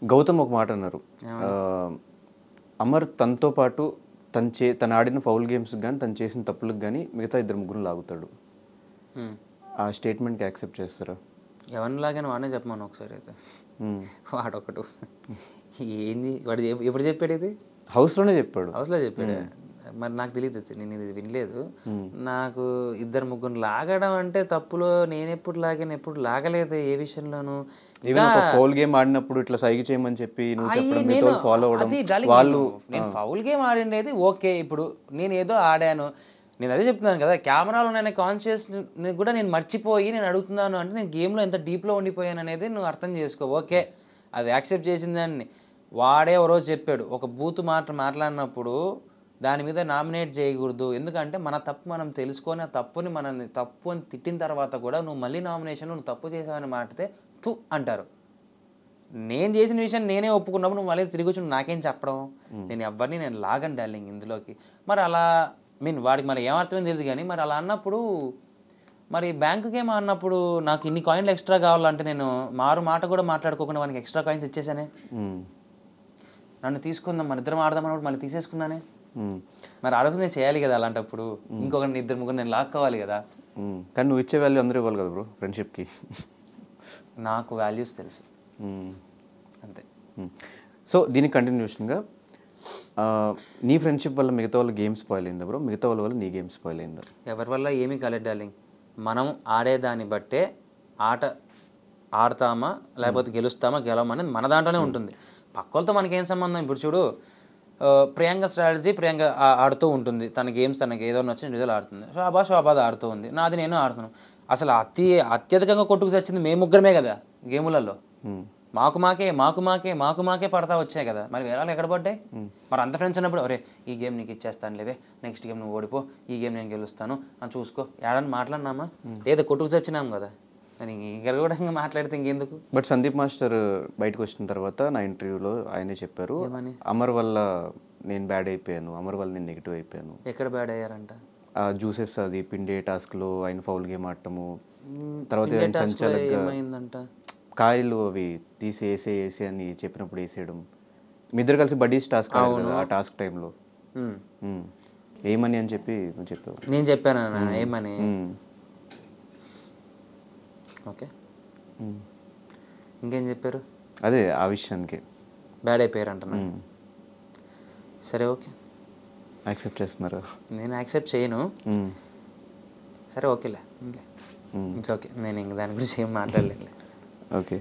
గౌతమ్ ఒక మాట అన్నారు, అమర్ తనతో పాటు తను ఆడిన ఫౌల్ గేమ్స్ కానీ తను చేసిన తప్పులకు కానీ మిగతా 2-3 లాగుతాడు. ఆ స్టేట్మెంట్కి యాక్సెప్ట్ చేస్తారా? ఎవరిని లాగానే వాడినే చెప్పమను ఒకసారి అయితే. వాడొకడు ఏంది వాడు ఎప్పుడు చెప్పాడు ఇది? హౌస్లోనే చెప్పాడు. హౌస్లో చెప్పాడు. మరి నాకు తెలియదు, నేను ఇది వినలేదు. నాకు 2-3 లాగడం అంటే తప్పులో నేను ఎప్పుడు లాగాను, ఎప్పుడు లాగలేదు ఏ విషయంలోనూ. ఫౌల్ గేమ్ ఆడినప్పుడు ఇట్లా సైగ చేయమని చెప్పి వాళ్ళు నేను ఫౌల్ గేమ్ ఆడిండేది ఓకే. ఇప్పుడు నేను ఏదో ఆడాను, నేను అదే చెప్తున్నాను కదా, కెమెరాలో నేను కాన్షియస్ కూడా నేను మర్చిపోయి నేను అడుగుతున్నాను అంటే నేను గేమ్లో ఎంత డీప్లో ఉండిపోయాను అనేది నువ్వు అర్థం చేసుకో. ఓకే, అది యాక్సెప్ట్ చేసిన దాన్ని. వాడే ఓ రోజు చెప్పాడు, ఒక బూత్ మాట్లాడినప్పుడు దాని మీద నామినేట్ చేయకూడదు, ఎందుకంటే మన తప్పు మనం తెలుసుకొని ఆ తప్పుని మనల్ని తప్పు అని తిట్టిన తర్వాత కూడా నువ్వు మళ్ళీ నామినేషన్ నువ్వు తప్పు చేసావని మాటితే తు అంటారు. నేను చేసిన విషయం నేనే ఒప్పుకున్నప్పుడు నువ్వు మళ్ళీ తిరిగి వచ్చి నాకేం చెప్పడం? నేను ఎవరిని నేను లాగను డార్లింగ్ ఇందులోకి. మరి అలా వాడికి మరి ఏమర్థమైంది తెలియదు కానీ మరి అలా అన్నప్పుడు మరి బ్యాంకుకి ఏమో అన్నప్పుడు నాకు ఇన్ని కాయిన్లు ఎక్స్ట్రా కావాలంటే నేను మాట కూడా మాట్లాడుకోకుండా వానికి ఎక్స్ట్రా కాయిన్స్ ఇచ్చేసానే. నన్ను తీసుకుందాం మన ఇద్దరం ఆడదామన్నప్పుడు మళ్ళీ తీసేసుకున్నానే. మరి ఆలోచన చేయాలి కదా అలాంటప్పుడు. ఇంకొకరిని 2-3 నేను లాక్కోవాలి కదా. కానీ నువ్వు ఇచ్చే వాల్యూ అందరూ ఇవ్వాలి కదా బ్రో ఫ్రెండ్షిప్కి. నాకు వాల్యూస్ తెలుసు అంతే. సో దీనికి కంటిన్యూషన్గా నీ ఫ్రెండ్షిప్ వల్ల మిగతా వాళ్ళ గేమ్ స్పాయిల్ అయిందా బ్రో? మిగతా వాళ్ళ వల్ల నీ గేమ్ స్పాయిల్ అయిందా? ఎవరి వల్ల ఏమీ కాలేదు డార్లింగ్. మనం ఆడేదాన్ని బట్టే ఆట ఆడతామా లేకపోతే గెలుస్తామా గెలవమనేది మన దాంట్లోనే ఉంటుంది. పక్కలతో మనకేం సంబంధం? ఇప్పుడు చూడు, ప్రియాంక స్ట్రాటజీ ప్రియాంక ఆడుతూ ఉంటుంది, తన గేమ్స్ తనకి ఏదో వచ్చిన రిజల్ట్ ఆడుతుంది. శోభాద్ ఆడుతూ ఉంది, నాది నేను ఆడుతున్నాను. అసలు అత్యధికంగా కొట్టుకు వచ్చింది మేము ముగ్గురమే కదా గేములలో. మాకు మాకే పడతా వచ్చాయి కదా. మరి వేరే వాళ్ళు ఎక్కడ పడ్డాయి? మరి అంత ఫ్రెండ్స్ ఉన్నప్పుడు ఒరే ఈ గేమ్ నీకు ఇచ్చేస్తాను లేవే, నెక్స్ట్ గేమ్ నువ్వు ఓడిపో, ఈ గేమ్ నేను గెలుస్తాను అని చూసుకో, ఏడని మాట్లాడినామా? లేదా కొట్టుకు చచ్చినాం కదా. అని కూడా మాట్లాడితే ఇంకెందుకు? బట్ సందీప్ మాస్టర్ బయటకు వచ్చిన తర్వాత నా ఇంటర్వ్యూలో ఆయనే చెప్పారు, అమర్ వల్ల నేను బ్యాడ్ అయిపోయాను, అమర్ వల్ల నేను నెగిటివ్ అయిపోయాను. ఎక్కడ బ్యాడ్ అయ్యారంట? జ్యూసెస్ అది పిండే టాస్క్లో ఆయన ఫౌల్ గేమ్ ఆడటము, తర్వాత సంచాలకుగా కాయలు అవి తీసి వేసే అని చెప్పినప్పుడు వేసేయడం, మీ ఇద్దరు కలిసి బడ్డీస్ టాస్క్ ఆడారు ఆ టాస్క్ టైంలో. ఏమని అని చెప్పి నువ్వు చెప్పావు. నేను చెప్పాను ఏమని? ఓకే, ఇంకేం చెప్పారు? అదే ఆ విషయానికి బ్యాడ్ అయిపోయారు అంటున్నా. సరే ఓకే, యాక్సెప్ట్ చేస్తున్నారు. నేను యాక్సెప్ట్ చేయను. సరే ఓకేలే, ఇట్స్ ఓకే, నేను ఇంక దాని గురించి ఏం మాట్లాడలేదు. ఓకే.